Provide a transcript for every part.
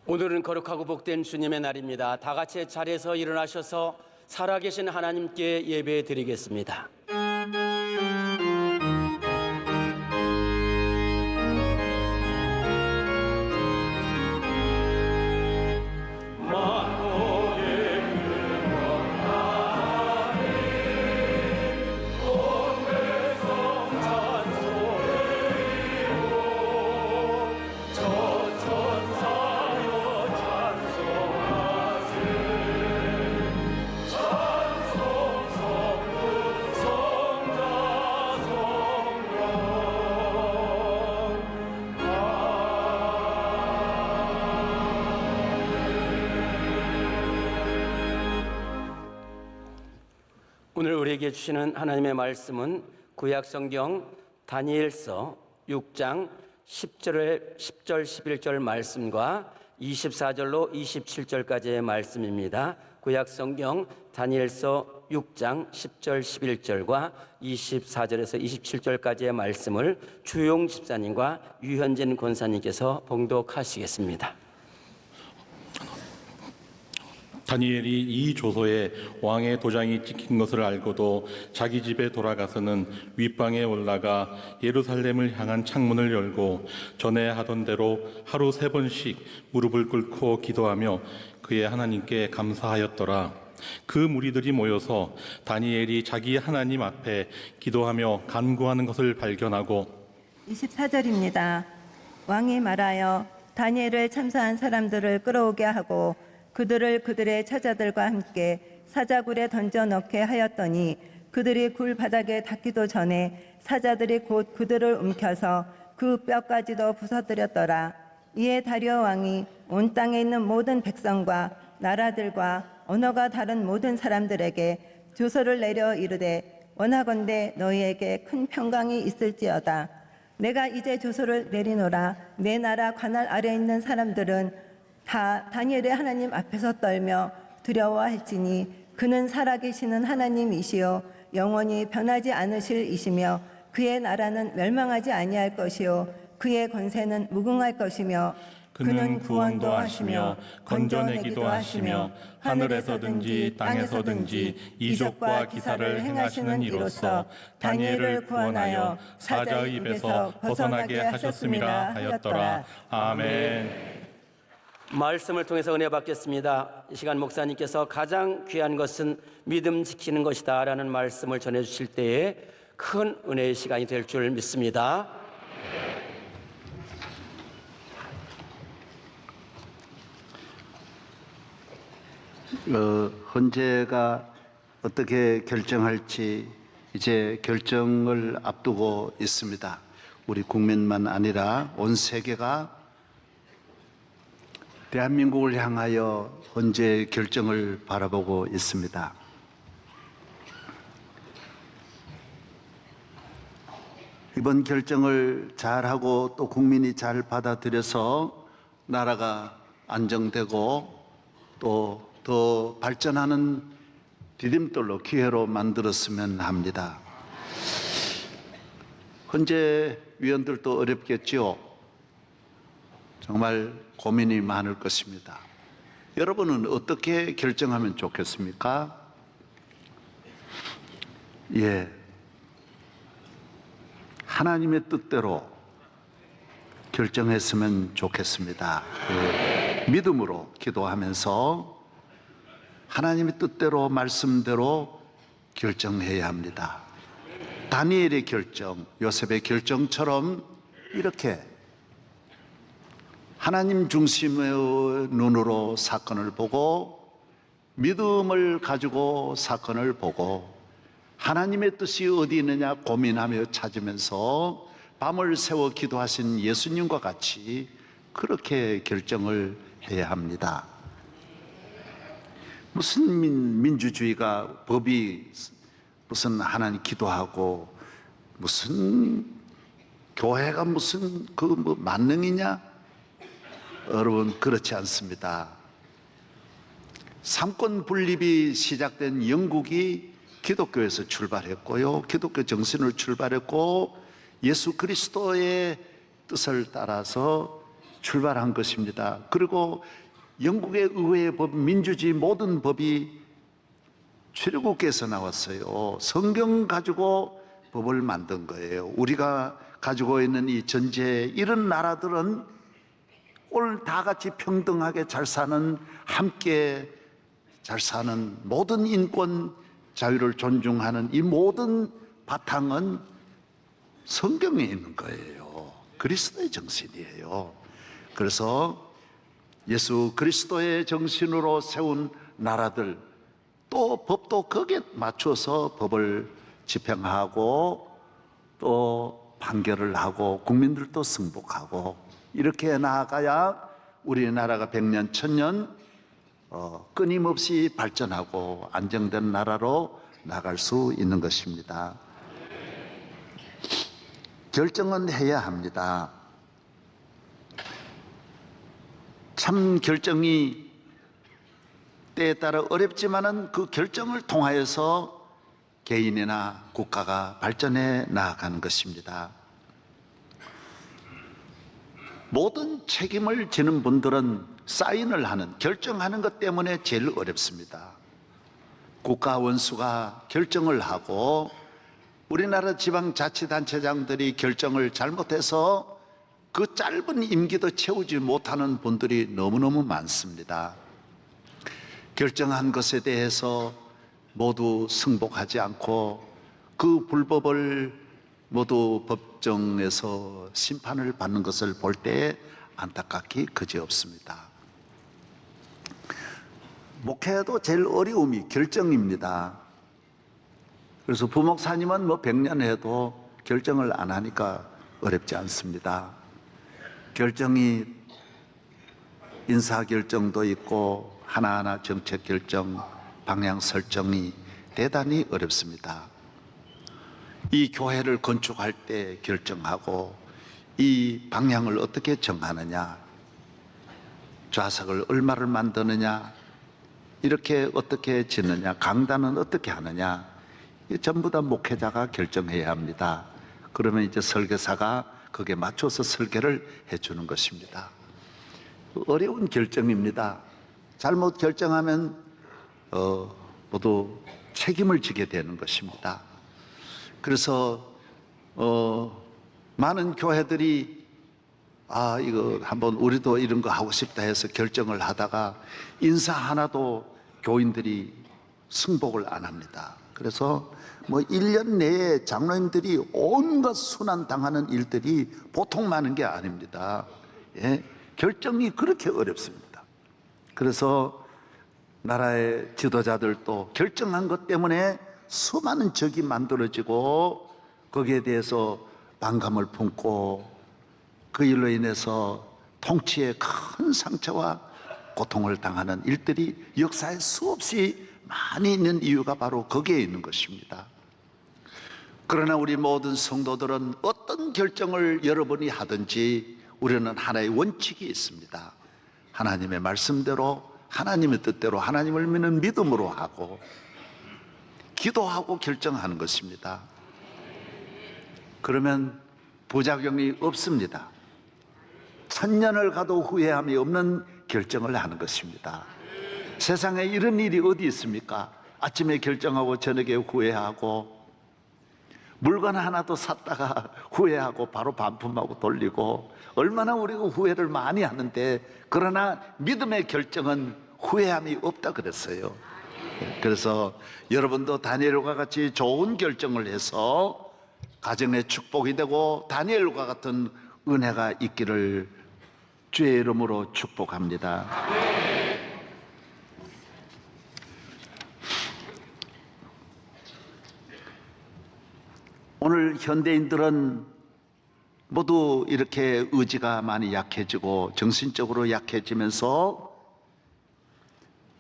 오늘은 거룩하고 복된 주님의 날입니다. 다 같이 자리에서 일어나셔서 살아계신 하나님께 예배 드리겠습니다. 오늘 우리에게 주시는 하나님의 말씀은 구약성경 다니엘서 6장 10절 11절 말씀과 24절로 27절까지의 말씀입니다. 구약성경 다니엘서 6장 10절 11절과 24절에서 27절까지의 말씀을 주용 집사님과 유현진 권사님께서 봉독하시겠습니다. 다니엘이 이 조서에 왕의 도장이 찍힌 것을 알고도 자기 집에 돌아가서는 윗방에 올라가 예루살렘을 향한 창문을 열고 전에 하던 대로 하루 3번씩 무릎을 꿇고 기도하며 그의 하나님께 감사하였더라. 그 무리들이 모여서 다니엘이 자기 하나님 앞에 기도하며 간구하는 것을 발견하고 24절입니다. 왕이 말하여 다니엘을 참사한 사람들을 끌어오게 하고 그들을 그들의 처자들과 함께 사자굴에 던져 넣게 하였더니 그들이 굴 바닥에 닿기도 전에 사자들이 곧 그들을 움켜서 그 뼈까지도 부서뜨렸더라. 이에 다리오 왕이 온 땅에 있는 모든 백성과 나라들과 언어가 다른 모든 사람들에게 조서를 내려 이르되 원하건대 너희에게 큰 평강이 있을지어다. 내가 이제 조서를 내리노라. 내 나라 관할 아래 있는 사람들은 다 다니엘의 하나님 앞에서 떨며 두려워할지니 그는 살아계시는 하나님이시요 영원히 변하지 않으실 이시며 그의 나라는 멸망하지 아니할 것이요 그의 권세는 무궁할 것이며 그는 구원도 하시며 건져내기도 하시며 하늘에서든지 땅에서든지 이적과 기사를 행하시는 이로써 다니엘을 구원하여 사자의 입에서 벗어나게 하셨음이라 하였더라. 아멘. 말씀을 통해서 은혜 받겠습니다. 이 시간 목사님께서 가장 귀한 것은 믿음 지키는 것이다 라는 말씀을 전해주실 때에 큰 은혜의 시간이 될 줄 믿습니다. 헌재가 어떻게 결정할지 이제 결정을 앞두고 있습니다. 우리 국민만 아니라 온 세계가 대한민국을 향하여 헌재 결정을 바라보고 있습니다. 이번 결정을 잘하고 또 국민이 잘 받아들여서 나라가 안정되고 또 더 발전하는 디딤돌로 기회로 만들었으면 합니다. 헌재 위원들도 어렵겠지요. 정말 고민이 많을 것입니다. 여러분은 어떻게 결정하면 좋겠습니까? 하나님의 뜻대로 결정했으면 좋겠습니다. 믿음으로 기도하면서 하나님의 뜻대로 말씀대로 결정해야 합니다. 다니엘의 결정, 요셉의 결정처럼 이렇게 하나님 중심의 눈으로 사건을 보고 믿음을 가지고 사건을 보고 하나님의 뜻이 어디 있느냐 고민하며 찾으면서 밤을 새워 기도하신 예수님과 같이 그렇게 결정을 해야 합니다. 무슨 민주주의가 법이 무슨 하나님 기도하고 무슨 교회가 무슨 만능이냐? 여러분 그렇지 않습니다. 삼권 분립이 시작된 영국이 기독교에서 출발했고요. 기독교 정신을 출발했고 예수 그리스도의 뜻을 따라서 출발한 것입니다. 그리고 영국의 의회의 법, 민주주의 모든 법이 출애굽께서 나왔어요. 성경 가지고 법을 만든 거예요. 우리가 가지고 있는 이 전제, 이런 나라들은 오늘 다 같이 평등하게 잘 사는, 함께 잘 사는, 모든 인권 자유를 존중하는 이 모든 바탕은 성경에 있는 거예요. 그리스도의 정신이에요. 그래서 예수 그리스도의 정신으로 세운 나라들, 또 법도 거기에 맞춰서 법을 집행하고 또 판결을 하고 국민들도 승복하고, 이렇게 나아가야 우리나라가 100년, 1000년 끊임없이 발전하고 안정된 나라로 나갈 수 있는 것입니다. 결정은 해야 합니다. 참 결정이 때에 따라 어렵지만은 그 결정을 통하여서 개인이나 국가가 발전해 나아가는 것입니다. 모든 책임을 지는 분들은 사인을 하는, 결정하는 것 때문에 제일 어렵습니다. 국가 원수가 결정을 하고 우리나라 지방자치단체장들이 결정을 잘못해서 그 짧은 임기도 채우지 못하는 분들이 너무너무 많습니다. 결정한 것에 대해서 모두 승복하지 않고 그 불법을 모두 법정에서 심판을 받는 것을 볼 때 안타깝기 그지없습니다. 목회도 제일 어려움이 결정입니다. 그래서 부목사님은 뭐 100년 해도 결정을 안 하니까 어렵지 않습니다. 결정이 인사결정도 있고 하나하나 정책 결정, 방향 설정이 대단히 어렵습니다. 이 교회를 건축할 때 결정하고 이 방향을 어떻게 정하느냐, 좌석을 얼마를 만드느냐, 이렇게 어떻게 짓느냐, 강단은 어떻게 하느냐, 전부 다 목회자가 결정해야 합니다. 그러면 이제 설교사가 거기에 맞춰서 설계를 해주는 것입니다. 어려운 결정입니다. 잘못 결정하면 모두 책임을 지게 되는 것입니다. 그래서 많은 교회들이 이거 한번 우리도 이런 거 하고 싶다 해서 결정을 하다가 인사 하나도 교인들이 승복을 안 합니다. 그래서 뭐 1년 내에 장로님들이 온갖 순환 당하는 일들이 보통 많은 게 아닙니다. 예? 결정이 그렇게 어렵습니다. 그래서 나라의 지도자들도 결정한 것 때문에 수많은 적이 만들어지고 거기에 대해서 반감을 품고 그 일로 인해서 통치에 큰 상처와 고통을 당하는 일들이 역사에 수없이 많이 있는 이유가 바로 거기에 있는 것입니다. 그러나 우리 모든 성도들은 어떤 결정을 여러분이 하든지 우리는 하나의 원칙이 있습니다. 하나님의 말씀대로, 하나님의 뜻대로, 하나님을 믿는 믿음으로 하고 기도하고 결정하는 것입니다. 그러면 부작용이 없습니다. 1000년을 가도 후회함이 없는 결정을 하는 것입니다. 세상에 이런 일이 어디 있습니까? 아침에 결정하고 저녁에 후회하고, 물건 하나도 샀다가 후회하고 바로 반품하고 돌리고, 얼마나 우리가 후회를 많이 하는데, 그러나 믿음의 결정은 후회함이 없다 그랬어요. 그래서 여러분도 다니엘과 같이 좋은 결정을 해서 가정의 축복이 되고 다니엘과 같은 은혜가 있기를 주의 이름으로 축복합니다. 오늘 현대인들은 모두 이렇게 의지가 많이 약해지고 정신적으로 약해지면서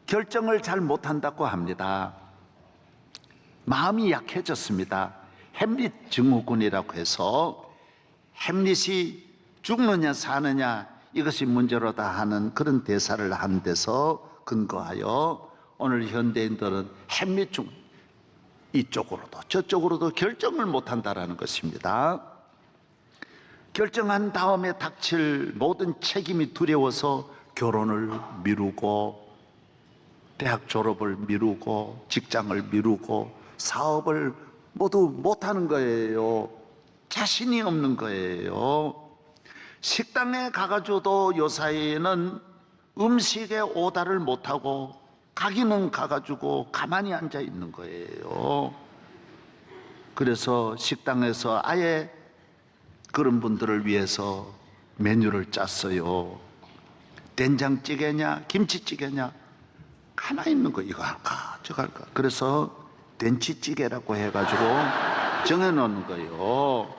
결정을 잘 못한다고 합니다. 마음이 약해졌습니다. 햄릿 증후군이라고 해서 햄릿이 죽느냐 사느냐 이것이 문제로다 하는 그런 대사를 한 데서 근거하여 오늘 현대인들은 햄릿 증 이쪽으로도 저쪽으로도 결정을 못한다라는 것입니다. 결정한 다음에 닥칠 모든 책임이 두려워서 결혼을 미루고 대학 졸업을 미루고 직장을 미루고 사업을 모두 못하는 거예요. 자신이 없는 거예요. 식당에 가가지고도 요사이는 음식에 오다를 못하고 가기는 가가지고 가만히 앉아 있는 거예요. 그래서 식당에서 아예 그런 분들을 위해서 메뉴를 짰어요. 된장찌개냐 김치찌개냐 가만히 있는 거, 이거 할까 저거 할까. 그래서 된치찌개라고 해가지고 정해놓는 거예요.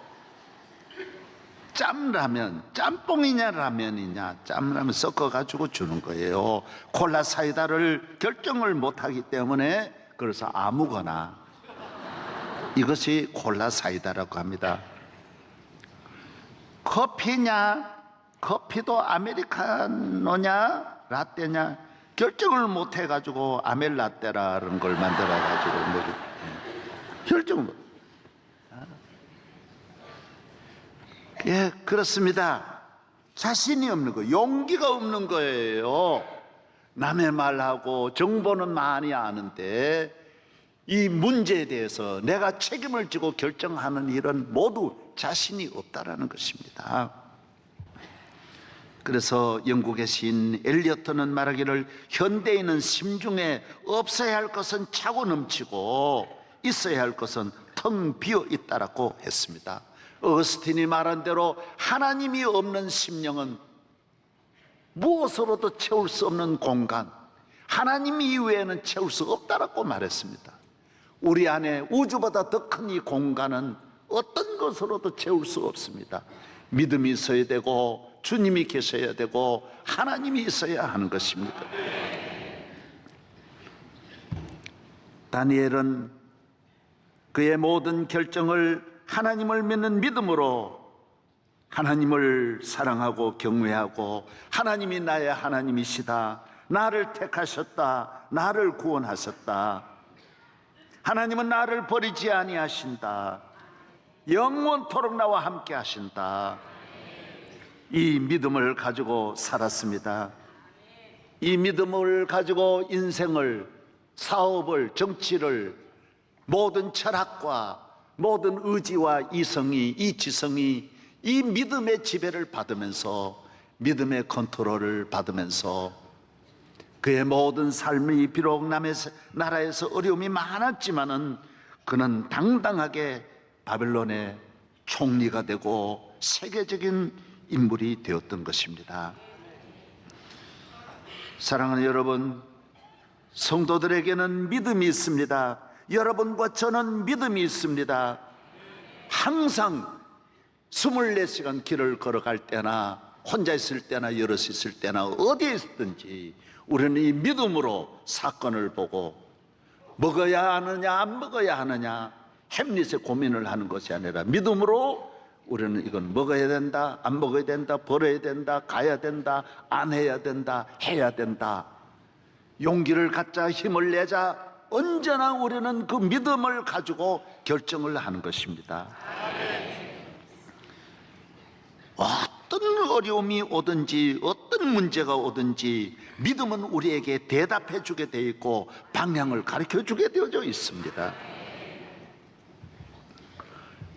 짬라면, 짬뽕이냐 라면이냐, 짬라면 섞어가지고 주는 거예요. 콜라 사이다를 결정을 못하기 때문에 그래서 아무거나, 이것이 콜라 사이다라고 합니다. 커피냐, 커피도 아메리카노냐 라떼냐 결정을 못 해가지고 아멜라떼라는 걸 만들어가지고 결정을 못. 예, 그렇습니다. 자신이 없는 거예요. 용기가 없는 거예요. 남의 말하고 정보는 많이 아는데 이 문제에 대해서 내가 책임을 지고 결정하는 일은 모두 자신이 없다라는 것입니다. 그래서 영국의 시인 엘리어트는 말하기를 현대인은 심중에 없어야 할 것은 차고 넘치고 있어야 할 것은 텅 비어 있다라고 했습니다. 어스틴이 말한 대로 하나님이 없는 심령은 무엇으로도 채울 수 없는 공간, 하나님 이외에는 채울 수 없다라고 말했습니다. 우리 안에 우주보다 더 큰 이 공간은 어떤 것으로도 채울 수 없습니다. 믿음이 있어야 되고 주님이 계셔야 되고 하나님이 있어야 하는 것입니다. 다니엘은 그의 모든 결정을 하나님을 믿는 믿음으로, 하나님을 사랑하고 경외하고 하나님이 나의 하나님이시다, 나를 택하셨다, 나를 구원하셨다, 하나님은 나를 버리지 아니하신다, 영원토록 나와 함께 하신다, 이 믿음을 가지고 살았습니다. 이 믿음을 가지고 인생을, 사업을, 정치를, 모든 철학과 모든 의지와 이성이, 이 지성이 이 믿음의 지배를 받으면서, 믿음의 컨트롤을 받으면서 그의 모든 삶이 비록 남의 나라에서 어려움이 많았지만은 그는 당당하게 바벨론의 총리가 되고 세계적인 인물이 되었던 것입니다. 사랑하는 여러분, 성도들에게는 믿음이 있습니다. 여러분과 저는 믿음이 있습니다. 항상 24시간 길을 걸어갈 때나 혼자 있을 때나 여럿이 있을 때나 어디에 있든지 우리는 이 믿음으로 사건을 보고 먹어야 하느냐 안 먹어야 하느냐 햄릿의 고민을 하는 것이 아니라 믿음으로 우리는 이건 먹어야 된다, 안 먹어야 된다, 벌어야 된다, 가야 된다, 안 해야 된다, 해야 된다, 용기를 갖자, 힘을 내자, 언제나 우리는 그 믿음을 가지고 결정을 하는 것입니다. 어떤 어려움이 오든지 어떤 문제가 오든지 믿음은 우리에게 대답해 주게 되어 있고 방향을 가르쳐 주게 되어져 있습니다.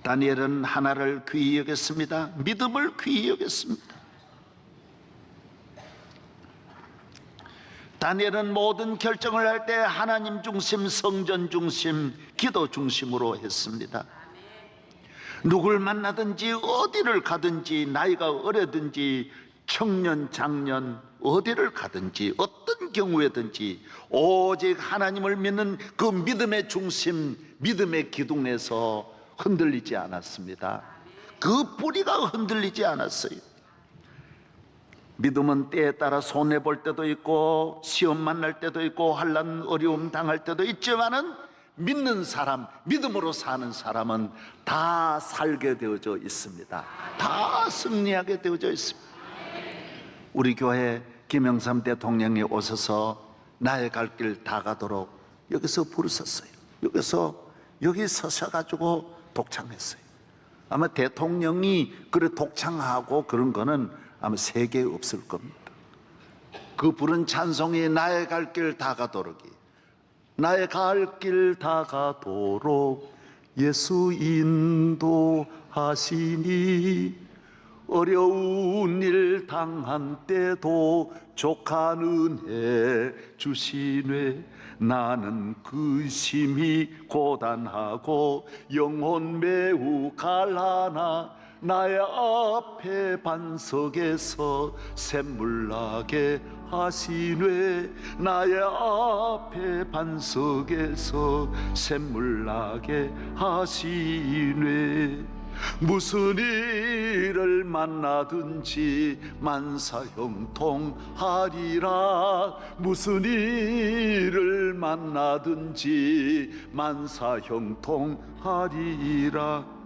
다니엘은 하나를 귀히 여겼습니다. 믿음을 귀히 여겼습니다. 다니엘은 모든 결정을 할 때 하나님 중심, 성전 중심, 기도 중심으로 했습니다. 누굴 만나든지 어디를 가든지 나이가 어려든지 청년, 장년 어디를 가든지 어떤 경우에든지 오직 하나님을 믿는 그 믿음의 중심, 믿음의 기둥에서 흔들리지 않았습니다. 그 뿌리가 흔들리지 않았어요. 믿음은 때에 따라 손해볼 때도 있고 시험 만날 때도 있고 환난 어려움 당할 때도 있지만은 믿는 사람, 믿음으로 사는 사람은 다 살게 되어져 있습니다. 다 승리하게 되어져 있습니다. 우리 교회 김영삼 대통령이 오셔서 나의 갈 길 다 가도록 여기서 부르셨어요. 여기 서셔가지고 독창했어요. 아마 대통령이 그래 독창하고 그런 거는 아마 세계에 없을 겁니다. 그 부른 찬송이 나의 갈 길 다 가도록이, 나의 갈 길 다 가도록 예수 인도하시니, 어려운 일 당한 때도 족한 은혜 주시네. 나는 근심이 고단하고 영혼 매우 갈라나, 나의 앞에 반석에서 샘물 나게 하시네. 나의 앞에 반석에서 샘물 나게 하시네. 무슨 일을 만나든지 만사형통하리라. 무슨 일을 만나든지 만사형통하리라.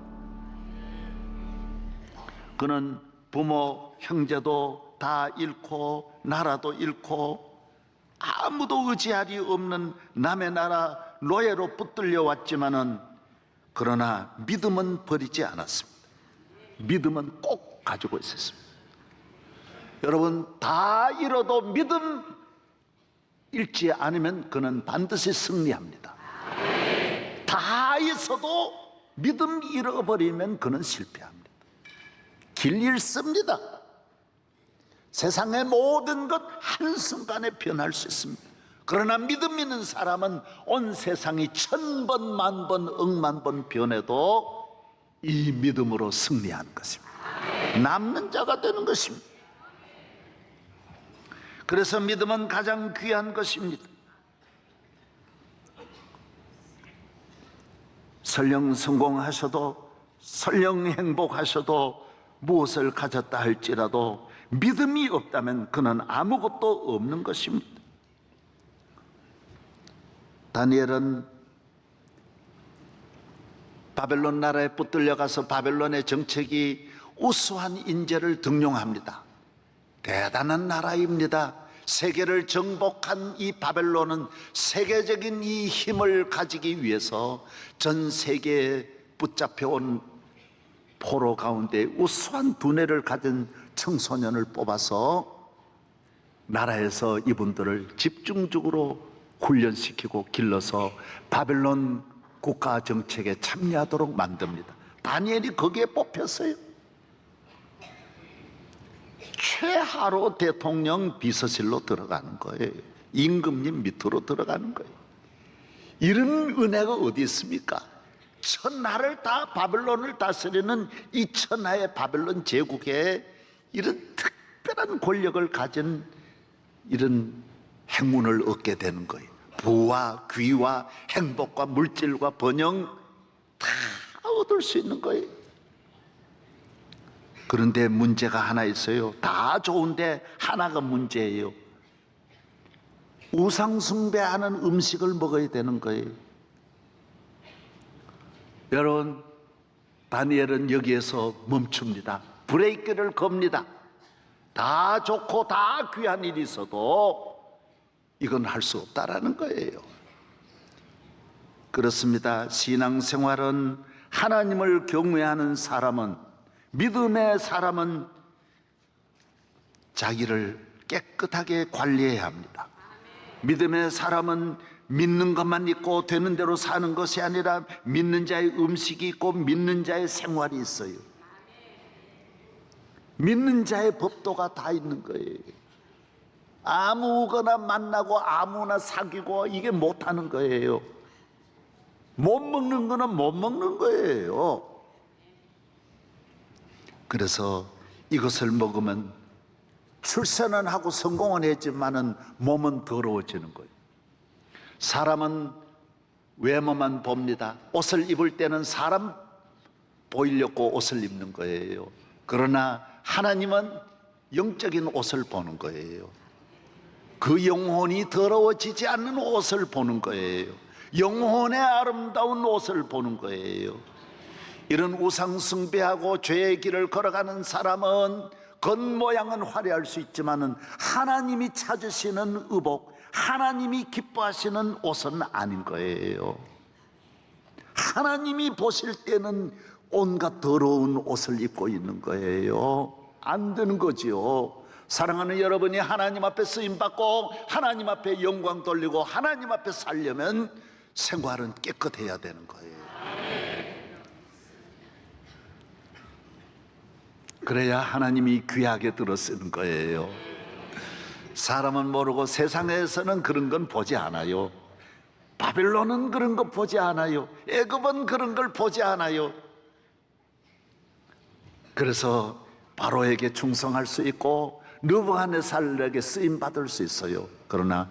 그는 부모 형제도 다 잃고 나라도 잃고 아무도 의지할 리 없는 남의 나라 노예로 붙들려 왔지만은, 그러나 믿음은 버리지 않았습니다. 믿음은 꼭 가지고 있었습니다. 여러분, 다 잃어도 믿음 잃지 않으면 그는 반드시 승리합니다. 다 있어도 믿음 잃어버리면 그는 실패합니다. 길 잃습니다. 세상의 모든 것 한순간에 변할 수 있습니다. 그러나 믿음 있는 사람은 온 세상이 1000번, 10,000번, 10,000번 변해도 이 믿음으로 승리하는 것입니다. 남는 자가 되는 것입니다. 그래서 믿음은 가장 귀한 것입니다. 설령 성공하셔도, 설령 행복하셔도, 무엇을 가졌다 할지라도 믿음이 없다면 그는 아무것도 없는 것입니다. 다니엘은 바벨론 나라에 붙들려 가서 바벨론의 정책이 우수한 인재를 등용합니다. 대단한 나라입니다. 세계를 정복한 이 바벨론은 세계적인 이 힘을 가지기 위해서 전 세계에 붙잡혀온 포로 가운데 우수한 두뇌를 가진 청소년을 뽑아서 나라에서 이분들을 집중적으로 훈련시키고 길러서 바벨론 국가 정책에 참여하도록 만듭니다. 다니엘이 거기에 뽑혔어요. 최하로 대통령 비서실로 들어가는 거예요. 임금님 밑으로 들어가는 거예요. 이런 은혜가 어디 있습니까? 천하를 다, 바벨론을 다스리는 이 천하의 바벨론 제국에 이런 특별한 권력을 가진 이런 행운을 얻게 되는 거예요. 부와 귀와 행복과 물질과 번영 다 얻을 수 있는 거예요. 그런데 문제가 하나 있어요. 다 좋은데 하나가 문제예요. 우상 숭배하는 음식을 먹어야 되는 거예요. 여러분, 다니엘은 여기에서 멈춥니다. 브레이크를 겁니다. 다 좋고 다 귀한 일이 있어도 이건 할 수 없다라는 거예요. 그렇습니다. 신앙생활은 하나님을 경외하는 사람은, 믿음의 사람은 자기를 깨끗하게 관리해야 합니다. 믿음의 사람은 믿는 것만 있고 되는 대로 사는 것이 아니라 믿는 자의 음식이 있고 믿는 자의 생활이 있어요. 믿는 자의 법도가 다 있는 거예요. 아무거나 만나고 아무나 사귀고 이게 못하는 거예요. 못 먹는 거는 못 먹는 거예요. 그래서 이것을 먹으면 출세는 하고 성공은 했지만은 몸은 더러워지는 거예요. 사람은 외모만 봅니다. 옷을 입을 때는 사람 보이려고 옷을 입는 거예요. 그러나 하나님은 영적인 옷을 보는 거예요. 그 영혼이 더러워지지 않는 옷을 보는 거예요. 영혼의 아름다운 옷을 보는 거예요. 이런 우상 숭배하고 죄의 길을 걸어가는 사람은 겉모양은 화려할 수 있지만은 하나님이 찾으시는 의복, 하나님이 기뻐하시는 옷은 아닌 거예요. 하나님이 보실 때는 온갖 더러운 옷을 입고 있는 거예요. 안 되는 거지요. 사랑하는 여러분이 하나님 앞에 쓰임받고 하나님 앞에 영광 돌리고 하나님 앞에 살려면 생활은 깨끗해야 되는 거예요. 그래야 하나님이 귀하게 들어 쓰는 거예요. 사람은 모르고 세상에서는 그런 건 보지 않아요. 바벨론은 그런 거 보지 않아요. 애굽은 그런 걸 보지 않아요. 그래서 바로에게 충성할 수 있고 느부갓네살에게 쓰임 받을 수 있어요. 그러나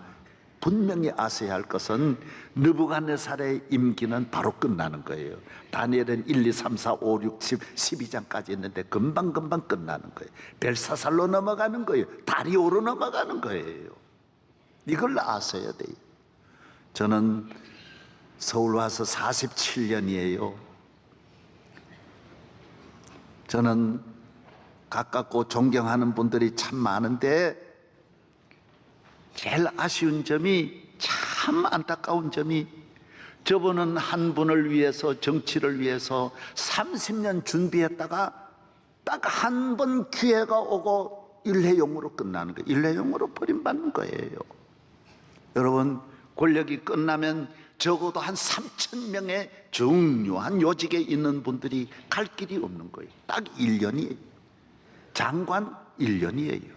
분명히 아셔야 할 것은 느부갓네살의 임기는 바로 끝나는 거예요. 다니엘은 1, 2, 3, 4, 5, 6, 10, 12장까지 있는데 금방금방 끝나는 거예요. 벨사살로 넘어가는 거예요. 다리오로 넘어가는 거예요. 이걸 아셔야 돼요. 저는 서울 와서 47년이에요. 저는 가깝고 존경하는 분들이 참 많은데 제일 아쉬운 점이, 참 안타까운 점이, 저분은 한 분을 위해서, 정치를 위해서 30년 준비했다가 딱 한 번 기회가 오고 일회용으로 끝나는 거예요. 일회용으로 버림받는 거예요. 여러분, 권력이 끝나면 적어도 한 3,000명의 중요한 요직에 있는 분들이 갈 길이 없는 거예요. 딱 1년이에요. 장관 1년이에요.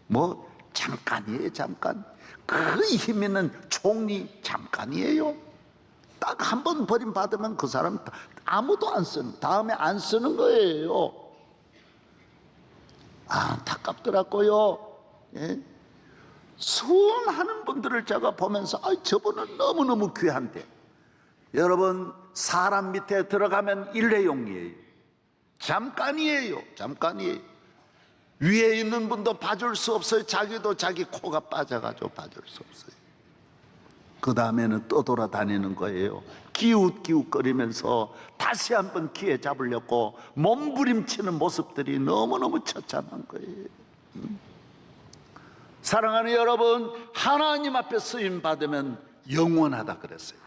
뭐 잠깐이에요. 잠깐. 그 힘 있는 총리 잠깐이에요. 딱 한 번 버림받으면 그 사람 아무도 안 쓰는, 다음에 안 쓰는 거예요. 안타깝더라고요. 예? 수많은 분들을 제가 보면서 저분은 너무너무 귀한데, 여러분, 사람 밑에 들어가면 일회용이에요. 잠깐이에요. 잠깐이에요. 위에 있는 분도 봐줄 수 없어요. 자기도 자기 코가 빠져가지고 봐줄 수 없어요. 그 다음에는 떠돌아다니는 거예요. 기웃기웃거리면서 다시 한번 기회 잡으려고 몸부림치는 모습들이 너무너무 처참한 거예요. 사랑하는 여러분, 하나님 앞에 쓰임 받으면 영원하다 그랬어요.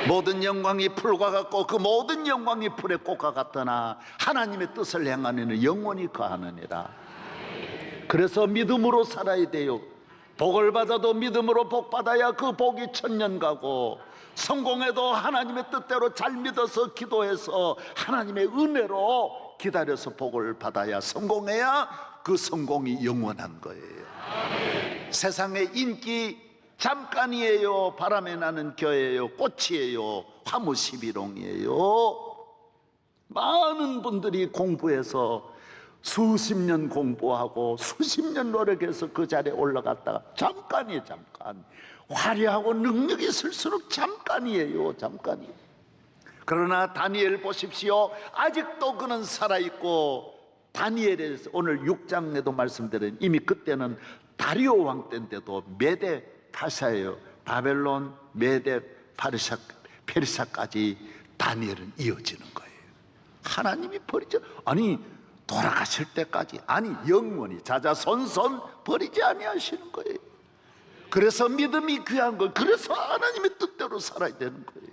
모든 영광이 풀과 같고 그 모든 영광이 풀의 꽃과 같으나 하나님의 뜻을 행하는 이는 영원히 거하느니라. 그래서 믿음으로 살아야 돼요. 복을 받아도 믿음으로 복 받아야 그 복이 천년 가고, 성공해도 하나님의 뜻대로 잘 믿어서 기도해서 하나님의 은혜로 기다려서 복을 받아야, 성공해야 그 성공이 영원한 거예요. 세상의 인기 잠깐이에요. 바람에 나는 겨예요. 꽃이에요. 화무시비롱이에요. 많은 분들이 공부해서 수십 년 공부하고 수십 년 노력해서 그 자리에 올라갔다가 잠깐이에요. 잠깐. 화려하고 능력이 있을수록 잠깐이에요. 잠깐이에요. 그러나 다니엘 보십시오. 아직도 그는 살아있고, 다니엘에서 오늘 6장에도 말씀드린, 이미 그때는 다리오 왕 때인데도 메데 파샤예요. 바벨론, 메데, 페르시아까지 다니엘은 이어지는 거예요. 하나님이 버리죠. 아니, 돌아가실 때까지, 아니 영원히 자자손손 버리지 아니하시는 거예요. 그래서 믿음이 귀한 거예요. 그래서 하나님의 뜻대로 살아야 되는 거예요.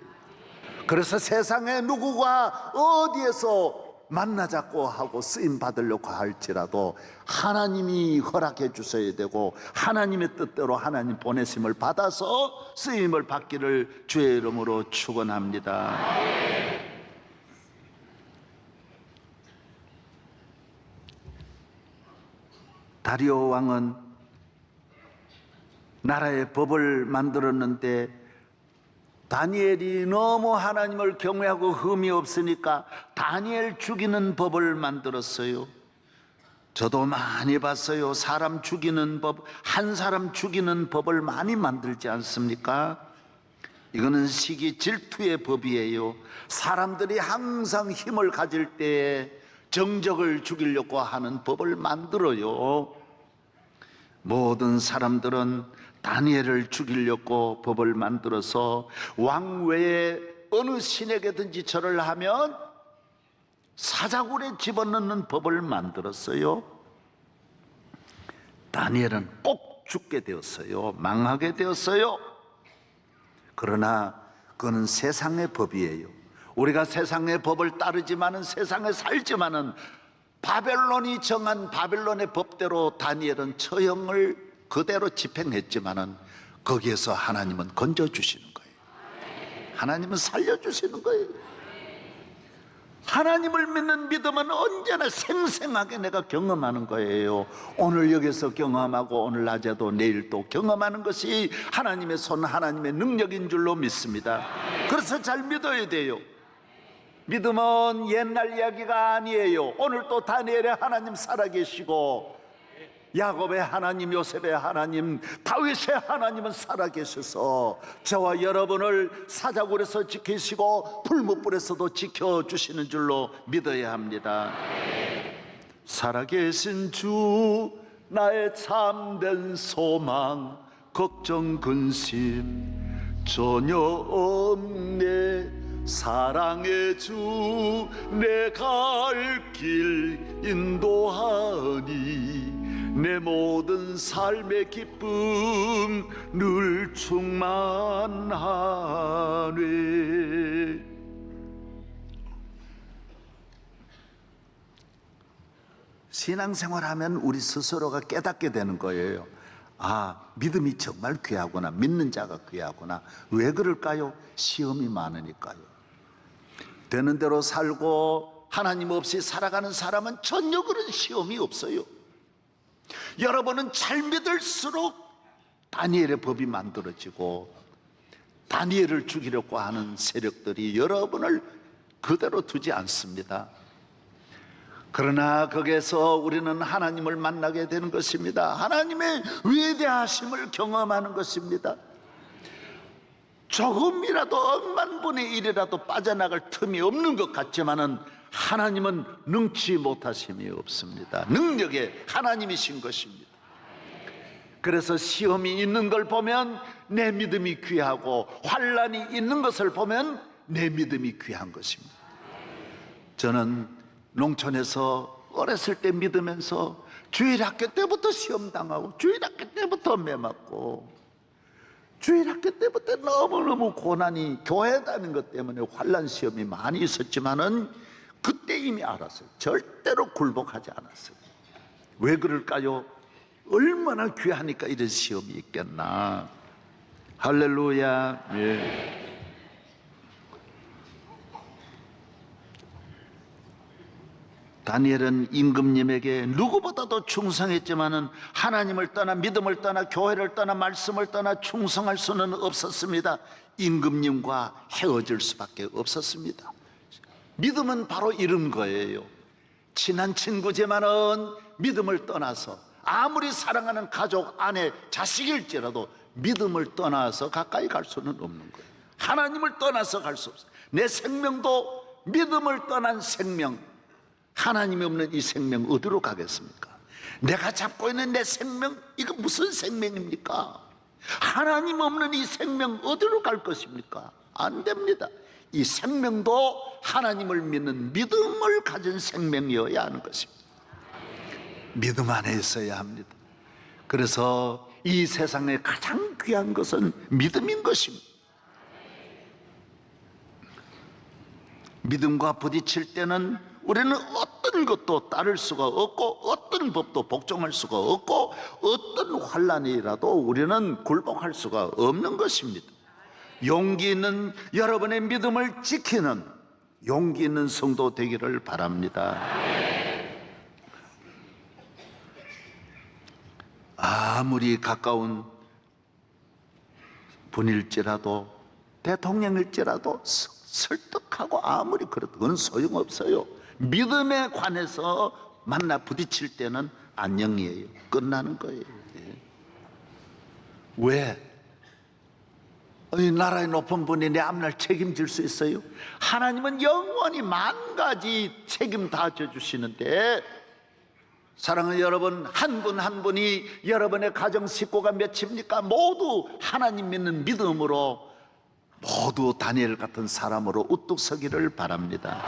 그래서 세상에 누구가 어디에서 만나자고 하고 쓰임 받으려고 할지라도 하나님이 허락해 주셔야 되고, 하나님의 뜻대로 하나님 보내심을 받아서 쓰임을 받기를 주의 이름으로 축원합니다. 다리오 왕은 나라의 법을 만들었는데 다니엘이 너무 하나님을 경외하고 흠이 없으니까 다니엘 죽이는 법을 만들었어요. 저도 많이 봤어요. 사람 죽이는 법, 한 사람 죽이는 법을 많이 만들지 않습니까? 이거는 시기 질투의 법이에요. 사람들이 항상 힘을 가질 때에 정적을 죽이려고 하는 법을 만들어요. 모든 사람들은 다니엘을 죽이려고 법을 만들어서 왕 외에 어느 신에게든지 절을 하면 사자굴에 집어넣는 법을 만들었어요. 다니엘은 꼭 죽게 되었어요. 망하게 되었어요. 그러나 그건 세상의 법이에요. 우리가 세상의 법을 따르지만은, 세상에 살지만은, 바벨론이 정한 바벨론의 법대로 다니엘은 처형을 그대로 집행했지만은 거기에서 하나님은 건져주시는 거예요. 하나님은 살려주시는 거예요. 하나님을 믿는 믿음은 언제나 생생하게 내가 경험하는 거예요. 오늘 여기서 경험하고 오늘 낮에도 내일 또 경험하는 것이 하나님의 손, 하나님의 능력인 줄로 믿습니다. 그래서 잘 믿어야 돼요. 믿음은 옛날 이야기가 아니에요. 오늘 또 다니엘의 하나님 살아계시고, 야곱의 하나님, 요셉의 하나님, 다윗의 하나님은 살아계셔서 저와 여러분을 사자굴에서 지키시고 풀무불에서도 지켜주시는 줄로 믿어야 합니다. 살아계신 주, 나의 참된 소망, 걱정 근심 전혀 없네. 사랑의 주, 내 갈 길 인도하니 내 모든 삶의 기쁨 늘 충만하네. 신앙생활하면 우리 스스로가 깨닫게 되는 거예요. 아, 믿음이 정말 귀하구나. 믿는 자가 귀하구나. 왜 그럴까요? 시험이 많으니까요. 되는 대로 살고 하나님 없이 살아가는 사람은 전혀 그런 시험이 없어요. 여러분은 잘 믿을수록 다니엘의 법이 만들어지고, 다니엘을 죽이려고 하는 세력들이 여러분을 그대로 두지 않습니다. 그러나 거기에서 우리는 하나님을 만나게 되는 것입니다. 하나님의 위대하심을 경험하는 것입니다. 조금이라도 억만 분의 1이라도 빠져나갈 틈이 없는 것 같지만은 하나님은 능치 못하심이 없습니다. 능력의 하나님이신 것입니다. 그래서 시험이 있는 걸 보면 내 믿음이 귀하고, 환난이 있는 것을 보면 내 믿음이 귀한 것입니다. 저는 농촌에서 어렸을 때 믿으면서 주일학교 때부터 시험당하고, 주일학교 때부터 매맞고, 주일학교 때부터 너무너무 고난이, 교회 다니는 것 때문에 환난 시험이 많이 있었지만은 그때 이미 알았어요. 절대로 굴복하지 않았어요. 왜 그럴까요? 얼마나 귀하니까 이런 시험이 있겠나. 할렐루야. 예. 다니엘은 임금님에게 누구보다도 충성했지만은 하나님을 떠나, 믿음을 떠나, 교회를 떠나, 말씀을 떠나 충성할 수는 없었습니다. 임금님과 헤어질 수밖에 없었습니다. 믿음은 바로 이런 거예요. 친한 친구지만은 믿음을 떠나서, 아무리 사랑하는 가족, 아내, 자식일지라도 믿음을 떠나서 가까이 갈 수는 없는 거예요. 하나님을 떠나서 갈 수 없어요. 내 생명도 믿음을 떠난 생명, 하나님이 없는 이 생명 어디로 가겠습니까? 내가 잡고 있는 내 생명, 이거 무슨 생명입니까? 하나님 없는 이 생명 어디로 갈 것입니까? 안 됩니다. 이 생명도 하나님을 믿는 믿음을 가진 생명이어야 하는 것입니다. 믿음 안에 있어야 합니다. 그래서 이 세상에 가장 귀한 것은 믿음인 것입니다. 믿음과 부딪힐 때는 우리는 어떤 것도 따를 수가 없고, 어떤 법도 복종할 수가 없고, 어떤 환난이라도 우리는 굴복할 수가 없는 것입니다. 용기 있는, 여러분의 믿음을 지키는 용기 있는 성도 되기를 바랍니다. 아무리 가까운 분일지라도, 대통령일지라도 설득하고 아무리 그래도 그건 소용없어요. 믿음에 관해서 만나 부딪힐 때는 안녕이에요. 끝나는 거예요. 왜? 이 나라의 높은 분이 내 앞날 책임질 수 있어요? 하나님은 영원히 만 가지 책임 다 져주시는데, 사랑하는 여러분, 한 분 한 분이, 여러분의 가정 식구가 몇입니까? 모두 하나님 믿는 믿음으로, 모두 다니엘 같은 사람으로 우뚝 서기를 바랍니다.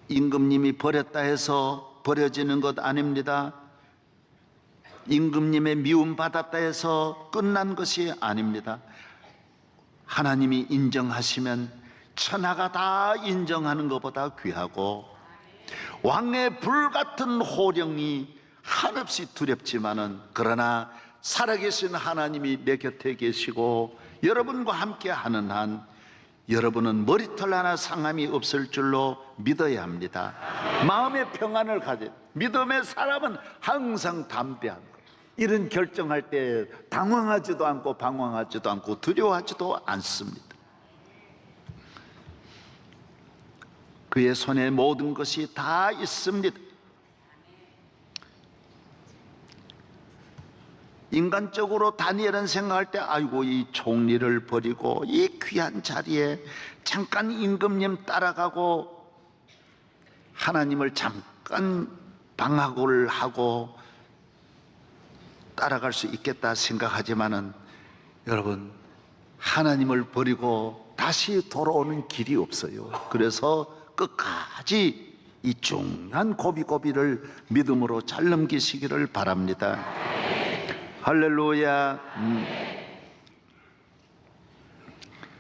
임금님이 버렸다 해서 버려지는 것 아닙니다. 임금님의 미움 받았다 해서 끝난 것이 아닙니다. 하나님이 인정하시면 천하가 다 인정하는 것보다 귀하고, 왕의 불같은 호령이 한없이 두렵지만은, 그러나 살아계신 하나님이 내 곁에 계시고 여러분과 함께 하는 한 여러분은 머리털 하나 상함이 없을 줄로 믿어야 합니다. 마음의 평안을 가져. 믿음의 사람은 항상 담대한 것. 이런 결정할 때 당황하지도 않고 방황하지도 않고 두려워하지도 않습니다. 그의 손에 모든 것이 다 있습니다. 인간적으로 다니엘은 생각할 때, 아이고, 이 총리를 버리고 이 귀한 자리에 잠깐 임금님 따라가고 하나님을 잠깐 방학을 하고 따라갈 수 있겠다 생각하지만은, 여러분, 하나님을 버리고 다시 돌아오는 길이 없어요. 그래서 끝까지 이 중요한 고비고비를 믿음으로 잘 넘기시기를 바랍니다. 할렐루야.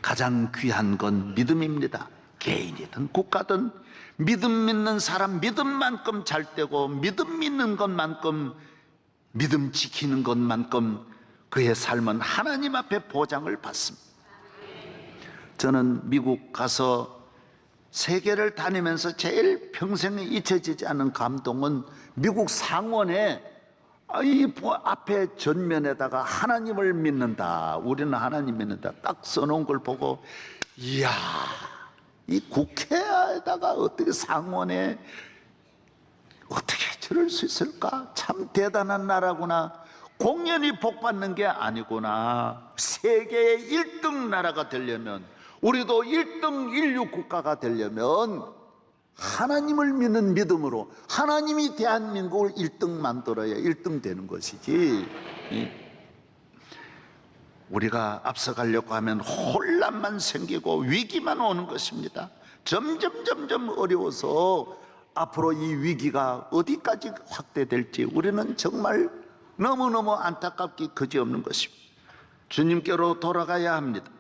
가장 귀한 건 믿음입니다. 개인이든 국가든 믿음 믿는 사람 믿음만큼 잘 되고, 믿음 믿는 것만큼, 믿음 지키는 것만큼 그의 삶은 하나님 앞에 보장을 받습니다. 저는 미국 가서 세계를 다니면서 제일 평생에 잊혀지지 않은 감동은 미국 상원에 이 앞에 전면에다가 하나님을 믿는다, 우리는 하나님 믿는다 딱 써놓은 걸 보고, 이야, 이 국회에다가 어떻게 상원에 어떻게 저럴 수 있을까? 참 대단한 나라구나. 공연히 복받는 게 아니구나. 세계의 1등 나라가 되려면, 우리도 1등 인류 국가가 되려면 하나님을 믿는 믿음으로 하나님이 대한민국을 1등 만들어야 1등 되는 것이지, 우리가 앞서가려고 하면 혼란만 생기고 위기만 오는 것입니다. 점점 어려워서 앞으로 이 위기가 어디까지 확대될지 우리는 정말 너무너무 안타깝기 그지없는 것입니다. 주님께로 돌아가야 합니다.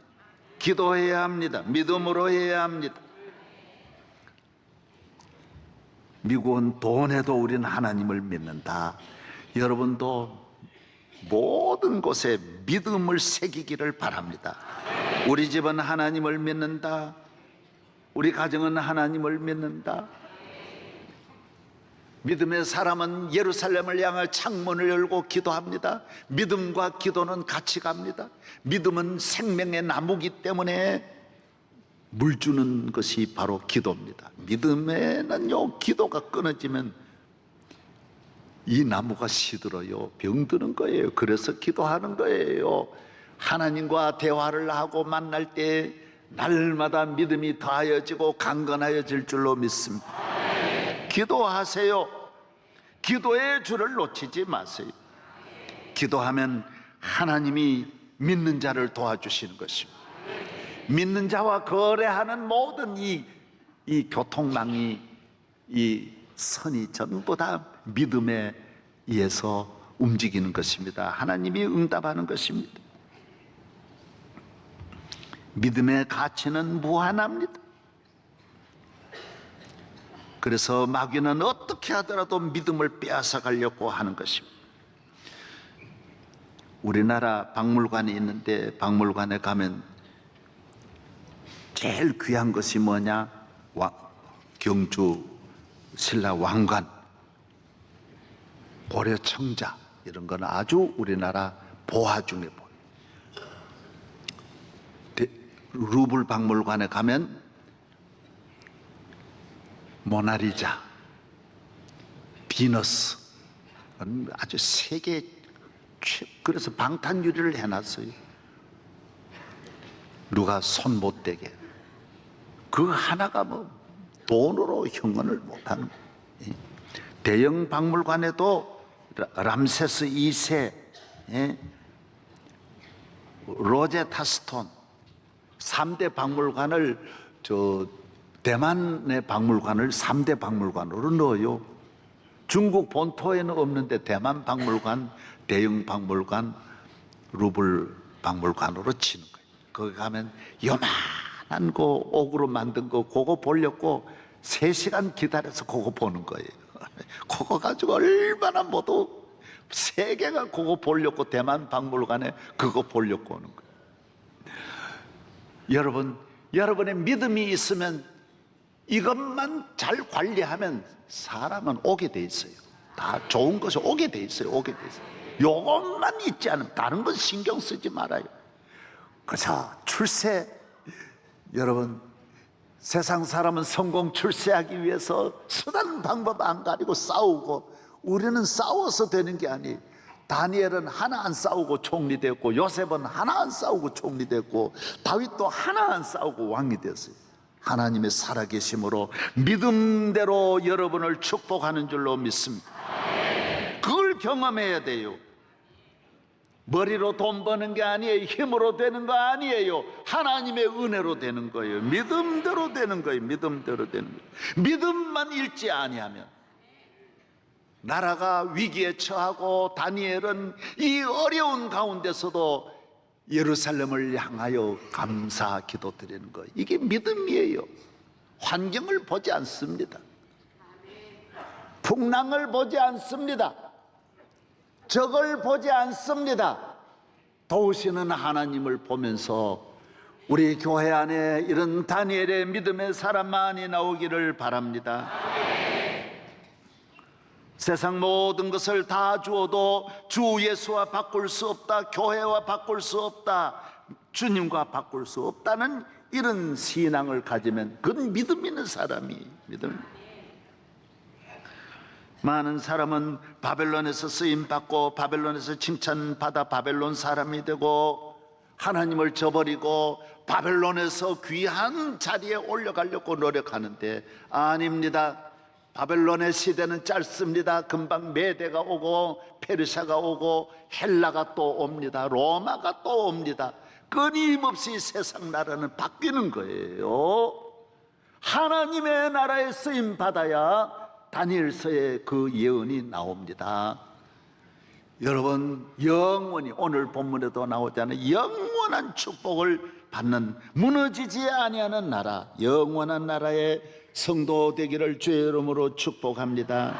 기도해야 합니다. 믿음으로 해야 합니다. 미국은 돈에도 우리는 하나님을 믿는다. 여러분도 모든 곳에 믿음을 새기기를 바랍니다. 우리 집은 하나님을 믿는다. 우리 가정은 하나님을 믿는다. 믿음의 사람은 예루살렘을 향할 창문을 열고 기도합니다. 믿음과 기도는 같이 갑니다. 믿음은 생명의 나무기 때문에 물 주는 것이 바로 기도입니다. 믿음에는요, 기도가 끊어지면 이 나무가 시들어요. 병드는 거예요. 그래서 기도하는 거예요. 하나님과 대화를 하고 만날 때 날마다 믿음이 더하여지고 강건하여질 줄로 믿습니다. 기도하세요. 기도의 줄을 놓치지 마세요. 기도하면 하나님이 믿는 자를 도와주시는 것입니다. 믿는 자와 거래하는 모든 이 교통망이, 이 선이 전부 다 믿음에 의해서 움직이는 것입니다. 하나님이 응답하는 것입니다. 믿음의 가치는 무한합니다. 그래서 마귀는 어떻게 하더라도 믿음을 빼앗아 가려고 하는 것입니다. 우리나라 박물관이 있는데, 박물관에 가면 제일 귀한 것이 뭐냐? 경주 신라 왕관, 고려 청자, 이런 건 아주 우리나라 보화 중에 보여. 루블 박물관에 가면 모나리자, 비너스, 아주 세계 그래서 방탄유리를 해놨어요. 누가 손 못 대게. 그 하나가 뭐 돈으로 형언을 못하는 거예요. 대형 박물관에도 람세스 2세, 로제타 스톤 3대 박물관을, 대만의 박물관을 3대 박물관으로 넣어요. 중국 본토에는 없는데 대만 박물관, 대형 박물관, 루블 박물관으로 치는 거예요. 거기 가면 요만한 거 옥으로 만든 거 그거 보려고 3시간 기다려서 그거 보는 거예요. 그거 가지고 얼마나 모두 세계가 그거 보려고 대만 박물관에 그거 보려고 오는 거예요. 여러분의 믿음이 있으면 이것만 잘 관리하면 사람은 오게 돼 있어요. 다 좋은 것이 오게 돼 있어요. 오게 돼 있어요. 요것만 있지 않으면 다른 건 신경 쓰지 말아요. 그래서 출세, 여러분 세상 사람은 성공 출세하기 위해서 수단 방법 안 가리고 싸우고, 우리는 싸워서 되는 게 아니에요. 다니엘은 하나 안 싸우고 총리 됐고, 요셉은 하나 안 싸우고 총리 됐고, 다윗도 하나 안 싸우고 왕이 됐어요. 하나님의 살아계심으로 믿음대로 여러분을 축복하는 줄로 믿습니다. 그걸 경험해야 돼요. 머리로 돈 버는 게 아니에요. 힘으로 되는 거 아니에요. 하나님의 은혜로 되는 거예요. 믿음대로 되는 거예요. 믿음대로 되는 거예요. 믿음만 잃지 아니하면. 나라가 위기에 처하고 다니엘은 이 어려운 가운데서도 예루살렘을 향하여 감사 기도 드리는 거예요. 이게 믿음이에요. 환경을 보지 않습니다. 풍랑을 보지 않습니다. 적을 보지 않습니다. 도우시는 하나님을 보면서 우리 교회 안에 이런 다니엘의 믿음의 사람 많이 나오기를 바랍니다. 세상 모든 것을 다 주어도 주 예수와 바꿀 수 없다, 교회와 바꿀 수 없다, 주님과 바꿀 수 없다는 이런 신앙을 가지면 그건 믿음 있는 사람이 믿음. 많은 사람은 바벨론에서 쓰임받고 바벨론에서 칭찬받아 바벨론 사람이 되고 하나님을 저버리고 바벨론에서 귀한 자리에 올라가려고 노력하는데 아닙니다. 바벨론의 시대는 짧습니다. 금방 메대가 오고 페르시아가 오고 헬라가 또 옵니다. 로마가 또 옵니다. 끊임없이 세상 나라는 바뀌는 거예요. 하나님의 나라에 쓰임받아야 다니엘서에 그 예언이 나옵니다. 여러분, 영원히 오늘 본문에도 나오잖아요. 영원한 축복을 받는, 무너지지 아니하는 나라, 영원한 나라의 성도 되기를 주의 이름으로 축복합니다.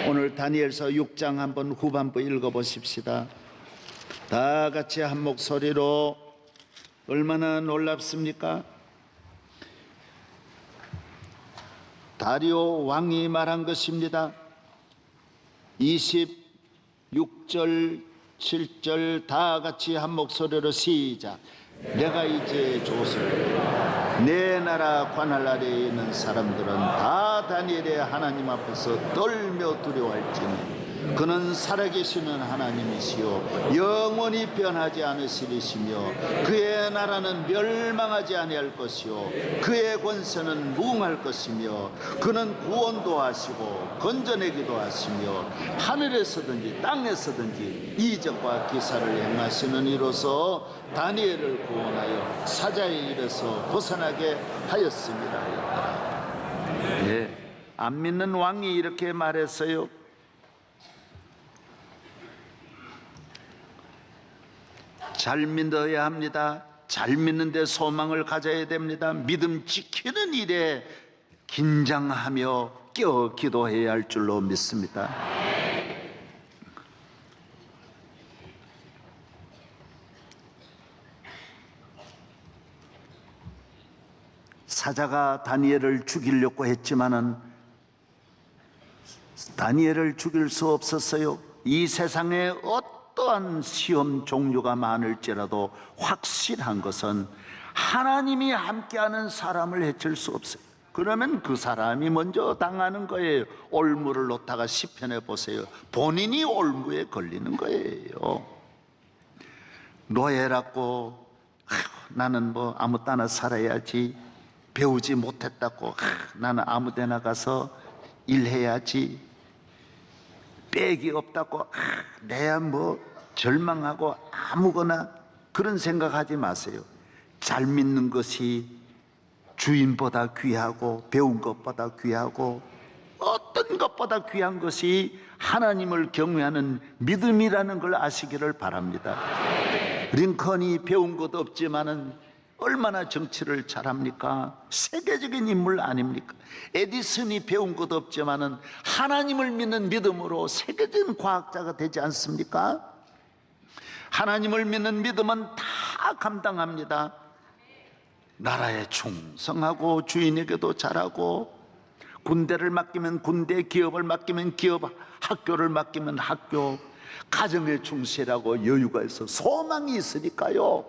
오늘 다니엘서 6장 한번 후반부 읽어보십시다. 다 같이 한 목소리로. 얼마나 놀랍습니까? 다리오 왕이 말한 것입니다. 26절 7절 다 같이 한 목소리로 시작. 내가 이제 조설 내 나라 관할 아래에 있는 사람들은 다 다니엘의 하나님 앞에서 떨며 두려워할지니 그는 살아계시는 하나님이시요 영원히 변하지 않으시리시며 그의 나라는 멸망하지 아니할 것이요 그의 권세는 무궁할 것이며 그는 구원도 하시고 건져내기도 하시며 하늘에서든지 땅에서든지 이적과 기사를 행하시는 이로서 다니엘을 구원하여 사자의 일에서 벗어나게 하였습니다. 네, 안 믿는 왕이 이렇게 말했어요. 잘 믿어야 합니다. 잘 믿는데 소망을 가져야 됩니다. 믿음 지키는 일에 긴장하며 깨어 기도해야 할 줄로 믿습니다. 사자가 다니엘을 죽이려고 했지만은 다니엘을 죽일 수 없었어요. 이 세상에 어떠한 시험 종류가 많을지라도 확실한 것은 하나님이 함께하는 사람을 해칠 수 없어요. 그러면 그 사람이 먼저 당하는 거예요. 올무를 놓다가 시편해 보세요. 본인이 올무에 걸리는 거예요. 노예라고 나는 뭐 아무 때나 살아야지, 배우지 못했다고 나는 아무 데나 가서 일해야지, 빽이 없다고 내야 뭐 절망하고 아무거나 그런 생각하지 마세요. 잘 믿는 것이 주인보다 귀하고 배운 것보다 귀하고 어떤 것보다 무엇보다 귀한 것이 하나님을 경외하는 믿음이라는 걸 아시기를 바랍니다. 링컨이 배운 것 없지만은 얼마나 정치를 잘합니까? 세계적인 인물 아닙니까? 에디슨이 배운 것 없지만은 하나님을 믿는 믿음으로 세계적인 과학자가 되지 않습니까? 하나님을 믿는 믿음은 다 감당합니다. 나라에 충성하고 주인에게도 잘하고, 군대를 맡기면 군대, 기업을 맡기면 기업, 학교를 맡기면 학교, 가정에 충실하고 여유가 있어 소망이 있으니까요.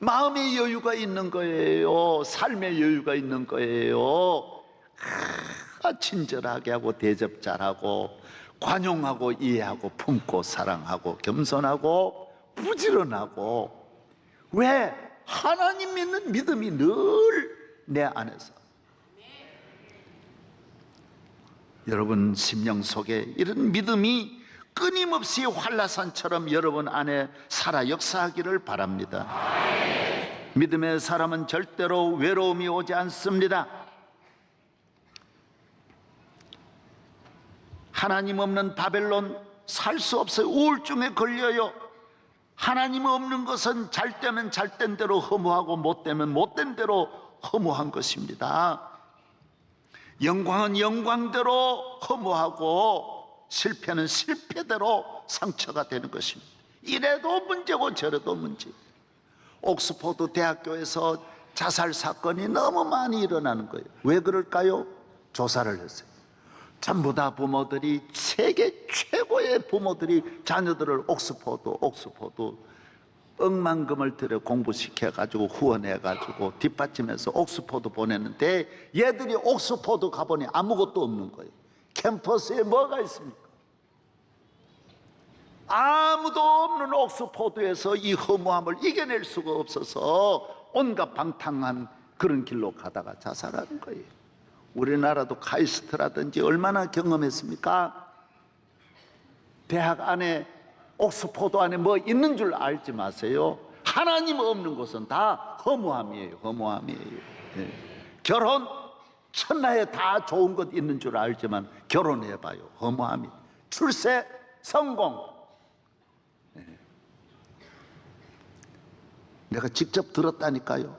마음의 여유가 있는 거예요. 삶의 여유가 있는 거예요. 친절하게 하고 대접 잘하고 관용하고 이해하고 품고 사랑하고 겸손하고 부지런하고. 왜? 하나님 믿는 믿음이 늘 내 안에서. 여러분 심령 속에 이런 믿음이 끊임없이 한라산처럼 여러분 안에 살아 역사하기를 바랍니다. 믿음의 사람은 절대로 외로움이 오지 않습니다. 하나님 없는 바벨론 살 수 없어요. 우울증에 걸려요. 하나님 없는 것은 잘 되면 잘 된 대로 허무하고 못 되면 못된 대로 허무한 것입니다. 영광은 영광대로 허무하고 실패는 실패대로 상처가 되는 것입니다. 이래도 문제고 저래도 문제. 옥스퍼드 대학교에서 자살 사건이 너무 많이 일어나는 거예요. 왜 그럴까요? 조사를 했어요. 전부 다 부모들이, 세계 최고의 부모들이 자녀들을 옥스퍼드 억만금을 들여 공부시켜가지고 후원해가지고 뒷받침해서 옥스퍼드 보냈는데, 얘들이 옥스퍼드 가보니 아무것도 없는 거예요. 캠퍼스에 뭐가 있습니까? 아무도 없는 옥스퍼드에서 이 허무함을 이겨낼 수가 없어서 온갖 방탕한 그런 길로 가다가 자살하는 거예요. 우리나라도 카이스트라든지 얼마나 경험했습니까? 대학 안에, 옥스퍼드 안에 뭐 있는 줄 알지 마세요. 하나님 없는 곳은 다 허무함이에요. 허무함이에요. 결혼, 천하에 다 좋은 것 있는 줄 알지만 결혼해봐요. 허무함이. 출세, 성공. 내가 직접 들었다니까요.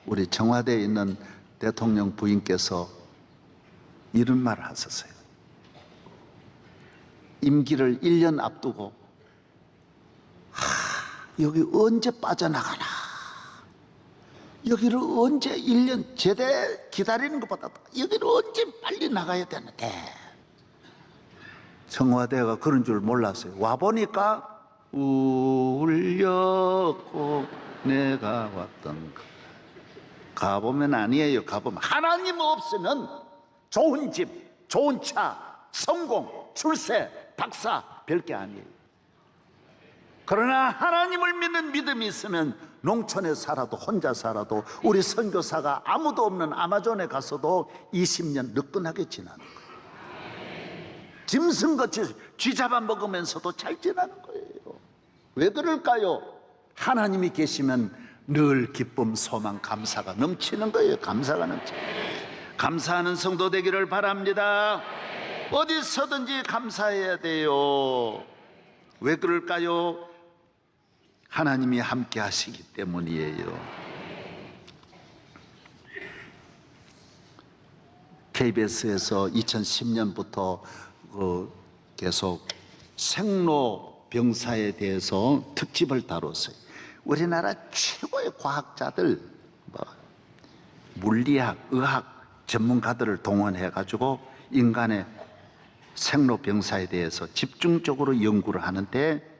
우리 청와대에 있는 대통령 부인께서 이런 말을 하셨어요. 임기를 1년 앞두고 여기 언제 빠져나가나, 여기를 언제 1년 제대 기다리는 것보다 여기를 언제 빨리 나가야 되는데, 청와대가 그런 줄 몰랐어요. 와보니까 울렸고 내가 왔던 거. 가보면 아니에요. 가보면 하나님 없으면 좋은 집, 좋은 차, 성공, 출세, 박사 별게 아니에요. 그러나 하나님을 믿는 믿음이 있으면 농촌에 살아도, 혼자 살아도, 우리 선교사가 아무도 없는 아마존에 가서도 20년 느긋하게 지나는 거예요. 짐승같이 쥐 잡아먹으면서도 잘 지나는 거예요. 왜 그럴까요? 하나님이 계시면 늘 기쁨, 소망, 감사가 넘치는 거예요. 감사가 넘치는 거예요. 감사하는 성도 되기를 바랍니다. 어디서든지 감사해야 돼요. 왜 그럴까요? 하나님이 함께 하시기 때문이에요. KBS에서 2010년부터 계속 생로병사에 대해서 특집을 다뤘어요. 우리나라 최고의 과학자들, 물리학, 의학 전문가들을 동원해가지고 인간의 생로병사에 대해서 집중적으로 연구를 하는데,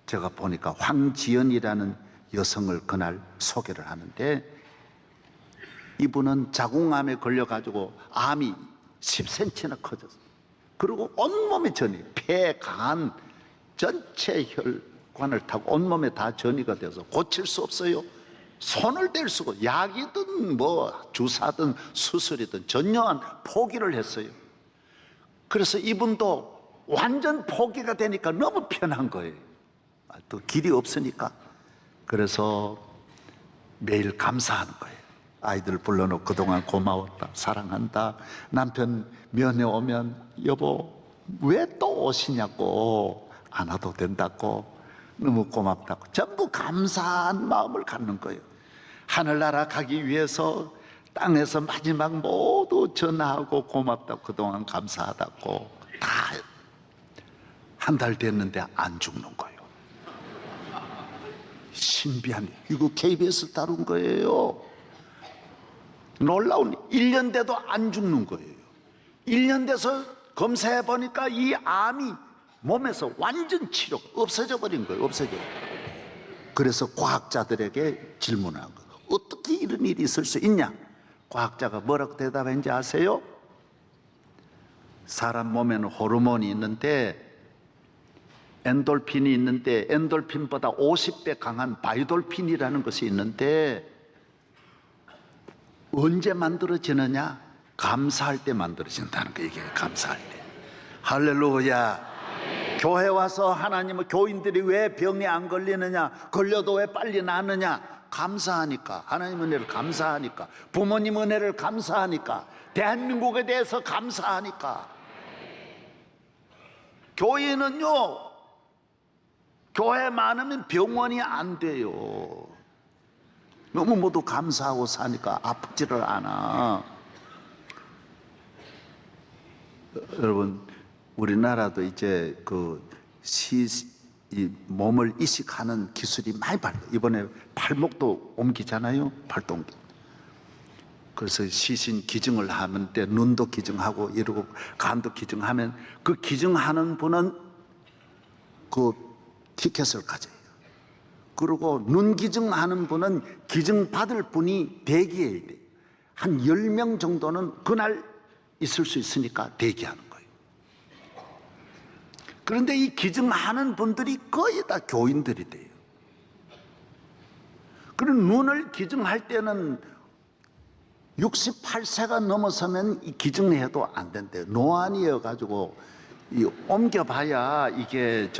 제가 보니까 황지연이라는 여성을 그날 소개를 하는데, 이분은 자궁암에 걸려가지고 암이 10cm나 커졌어요. 그리고 온몸에 전이, 폐, 간, 전체 혈관을 타고 온몸에 다 전이가 돼서 고칠 수 없어요. 손을 댈 수가, 약이든 뭐 주사든 수술이든 전혀 포기를 했어요. 그래서 이분도 완전 포기가 되니까 너무 편한 거예요. 또 길이 없으니까. 그래서 매일 감사하는 거예요. 아이들 불러놓고 그동안 고마웠다, 사랑한다. 남편 면회 오면 여보 왜 또 오시냐고, 안 와도 된다고, 너무 고맙다고, 전부 감사한 마음을 갖는 거예요. 하늘나라 가기 위해서 땅에서 마지막 모두 전화하고 고맙다고, 그동안 감사하다고 다 한 달 됐는데 안 죽는 거예요. 신비한, 이거 KBS 다룬 거예요. 놀라운, 1년 돼도 안 죽는 거예요. 1년 돼서 검사해 보니까 이 암이 몸에서 완전 치료 없어져 버린 거예요. 없어져. 그래서 과학자들에게 질문한 거예요. 어떻게 이런 일이 있을 수 있냐? 과학자가 뭐라고 대답했는지 아세요? 사람 몸에는 호르몬이 있는데, 엔돌핀이 있는데 엔돌핀보다 50배 강한 바이돌핀이라는 것이 있는데 언제 만들어지느냐? 감사할 때 만들어진다는 거, 이게 감사할 때. 할렐루야. 교회 와서 하나님은, 교인들이 왜 병에 안 걸리느냐, 걸려도 왜 빨리 나느냐? 감사하니까. 하나님 은혜를 감사하니까. 부모님 은혜를 감사하니까. 대한민국에 대해서 감사하니까. 교회는요, 교회 많으면 병원이 안 돼요. 너무 모두 감사하고 사니까 아프지를 않아. 여러분, 우리나라도 이제 이 몸을 이식하는 기술이 많이 발달. 이번에 팔목도 옮기잖아요. 팔도 옮기. 그래서 시신 기증을 하면 때 눈도 기증하고 이러고 간도 기증하면 그 기증하는 분은 그 티켓을 가져요. 그리고 눈 기증하는 분은 기증받을 분이 대기해야 돼요. 한 10명 정도는 그날 있을 수 있으니까 대기하는 거예요. 그런데 이 기증하는 분들이 거의 다 교인들이 돼요. 그리고 눈을 기증할 때는 68세가 넘어서면 이 기증해도 안 된대요. 노안이어가지고 옮겨봐야 이게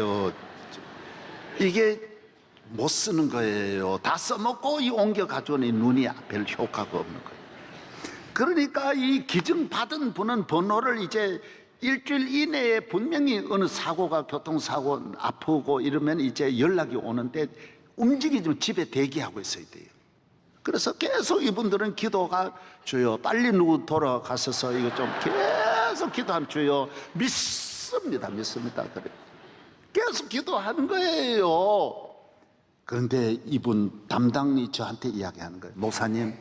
못 쓰는 거예요. 다 써먹고 옮겨가지고는 눈이 별 효과가 없는 거예요. 그러니까 이 기증받은 분은 번호를 이제 일주일 이내에 분명히 어느 사고가, 교통사고, 아프고 이러면 이제 연락이 오는데 움직이지 집에 대기하고 있어야 돼요. 그래서 계속 이분들은 기도가, 주여 빨리 누구 돌아가셔서 이거 좀 계속 기도하면, 주여 믿습니다. 그래. 계속 기도하는 거예요. 그런데 이분 담당이 저한테 이야기하는 거예요. 목사님,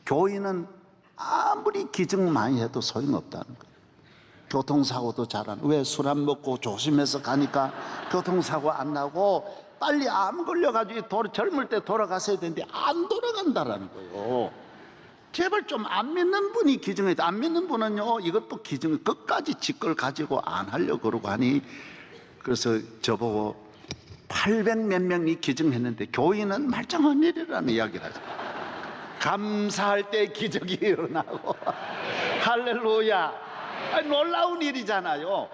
교인은 아무리 기증 많이 해도 소용없다는 거예요. 교통사고도 잘 안, 왜 술 안 먹고 조심해서 가니까 교통사고 안 나고 빨리 암 걸려가지고 젊을 때 돌아갔어야 되는데 안 돌아간다라는 거예요. 제발 좀 안 믿는 분이 기증해야 돼. 안 믿는 분은요, 이것도 기증을 끝까지 직걸 가지고 안 하려고 그러고 하니, 그래서 저보고 800 몇 명이 기증했는데 교인은 말짱한 일이라는 이야기를 하죠. 감사할 때 기적이 일어나고 할렐루야. 놀라운 일이잖아요.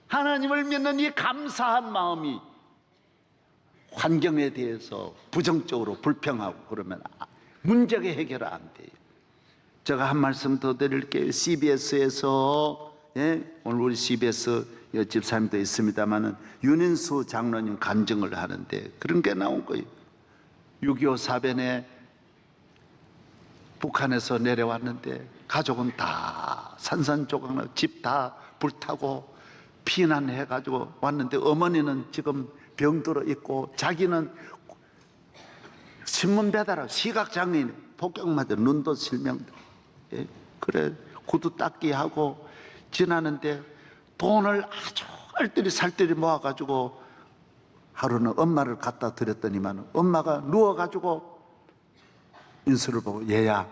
하나님을 믿는 이 감사한 마음이 환경에 대해서 부정적으로 불평하고 그러면 문제가 해결 안 돼요. 제가 한 말씀 더 드릴게요. CBS에서, 오늘 우리 CBS 집사님도 있습니다만은 윤인수 장로님 간증을 하는데 그런 게 나온 거예요. 6.25 사변에 북한에서 내려왔는데 가족은 다 산산조각, 집 다 불타고 피난해가지고 왔는데 어머니는 지금 병들어 있고 자기는 신문 배달하고 시각장애인, 폭격맞아 눈도 실명돼. 그래 구두 닦기 하고 지나는데 돈을 아주 알뜰히 살뜰히 모아가지고 하루는 엄마를 갖다 드렸더니만 엄마가 누워가지고 인수를 보고, 얘야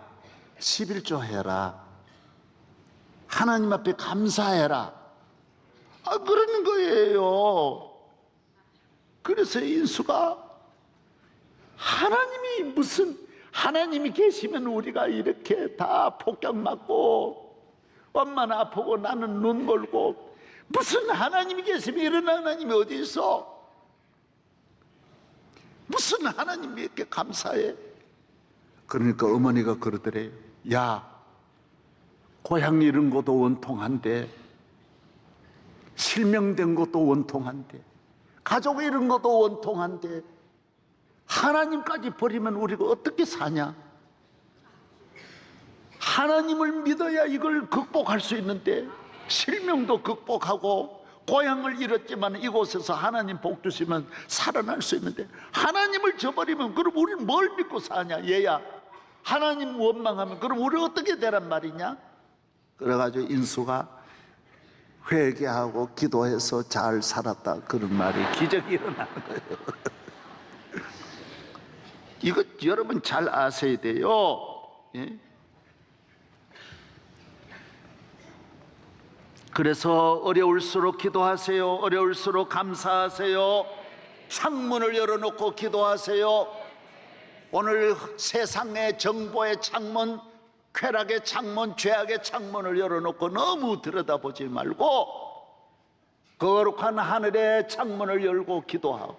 11조 해라, 하나님 앞에 감사해라, 그러는 거예요. 그래서 인수가, 하나님이 무슨, 하나님이 계시면 우리가 이렇게 다 폭격 맞고 엄마는 아프고 나는 눈 멀고, 무슨 하나님이 계시면 이런 하나님이 어디 있어? 무슨 하나님이 이렇게 감사해? 그러니까 어머니가 그러더래요. 야, 고향 잃은 것도 원통한데, 실명된 것도 원통한데, 가족 잃은 것도 원통한데, 하나님까지 버리면 우리가 어떻게 사냐? 하나님을 믿어야 이걸 극복할 수 있는데, 실명도 극복하고 고향을 잃었지만 이곳에서 하나님 복 주시면 살아날 수 있는데, 하나님을 저버리면 그럼 우리는 뭘 믿고 사냐? 얘야, 하나님 원망하면 그럼 우리 어떻게 되란 말이냐? 그래가지고 인수가 회개하고 기도해서 잘 살았다, 그런 말이 기적이 일어나는 거예요. 이거 여러분 잘 아셔야 돼요. 예? 그래서 어려울수록 기도하세요. 어려울수록 감사하세요. 창문을 열어놓고 기도하세요. 오늘 세상의 정보의 창문, 쾌락의 창문, 죄악의 창문을 열어놓고 너무 들여다보지 말고 거룩한 하늘의 창문을 열고 기도하고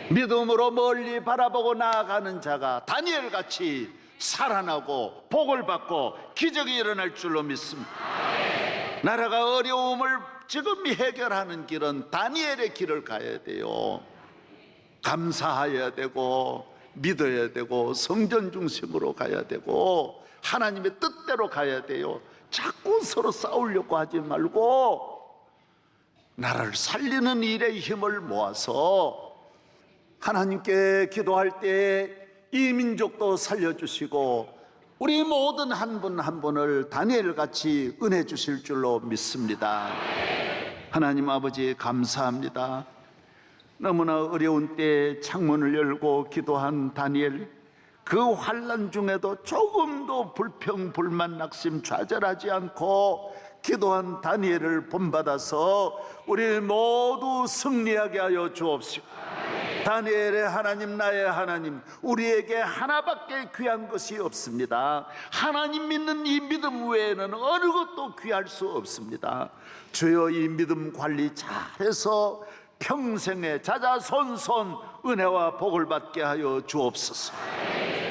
믿음으로 멀리 바라보고 나아가는 자가 다니엘같이 살아나고 복을 받고 기적이 일어날 줄로 믿습니다. 나라가 어려움을 지금 해결하는 길은 다니엘의 길을 가야 돼요. 감사해야 되고 믿어야 되고 성전 중심으로 가야 되고 하나님의 뜻대로 가야 돼요. 자꾸 서로 싸우려고 하지 말고 나라를 살리는 일에 힘을 모아서 하나님께 기도할 때 이 민족도 살려주시고 우리 모든 한 분 한 분을 다니엘같이 은혜 주실 줄로 믿습니다. 하나님 아버지 감사합니다. 너무나 어려운 때에 창문을 열고 기도한 다니엘, 그 환난 중에도 조금도 불평, 불만, 낙심, 좌절하지 않고 기도한 다니엘을 본받아서 우리 모두 승리하게 하여 주옵시고, 다니엘의 하나님, 나의 하나님, 우리에게 하나밖에 귀한 것이 없습니다. 하나님 믿는 이 믿음 외에는 어느 것도 귀할 수 없습니다. 주여, 이 믿음 관리 잘해서 평생에 자자손손 은혜와 복을 받게 하여 주옵소서.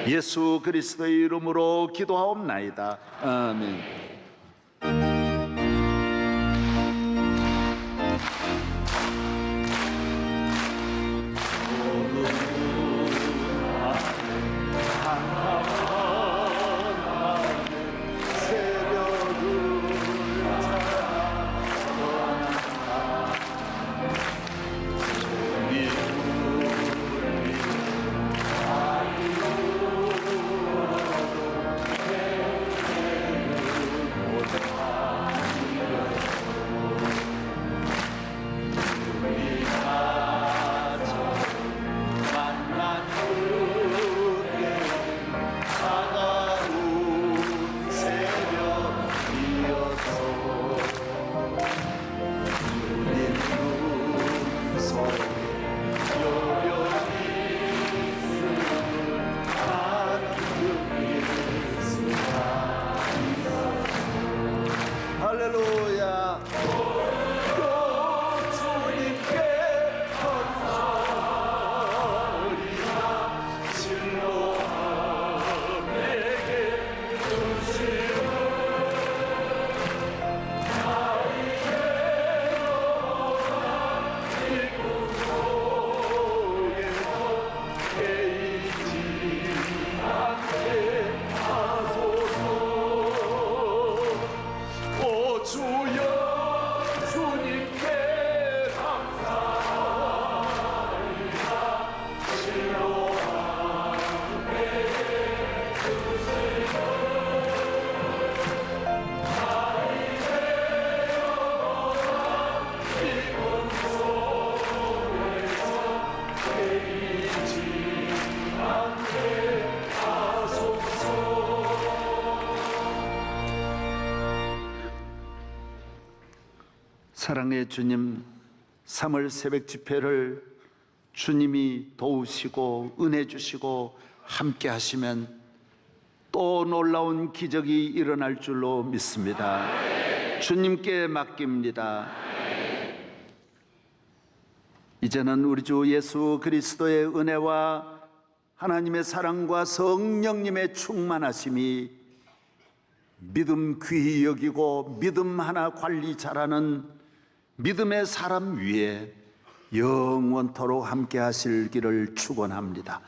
예수 그리스도의 이름으로 기도하옵나이다. 아멘. 할렐루야. 사랑의 주님, 3월 새벽 집회를 주님이 도우시고 은혜 주시고 함께 하시면 또 놀라운 기적이 일어날 줄로 믿습니다. 주님께 맡깁니다. 이제는 우리 주 예수 그리스도의 은혜와 하나님의 사랑과 성령님의 충만하심이 믿음 귀히 여기고 믿음 하나 관리 잘하는 믿음의 사람 위에 영원토록 함께 하실 길을 축원합니다.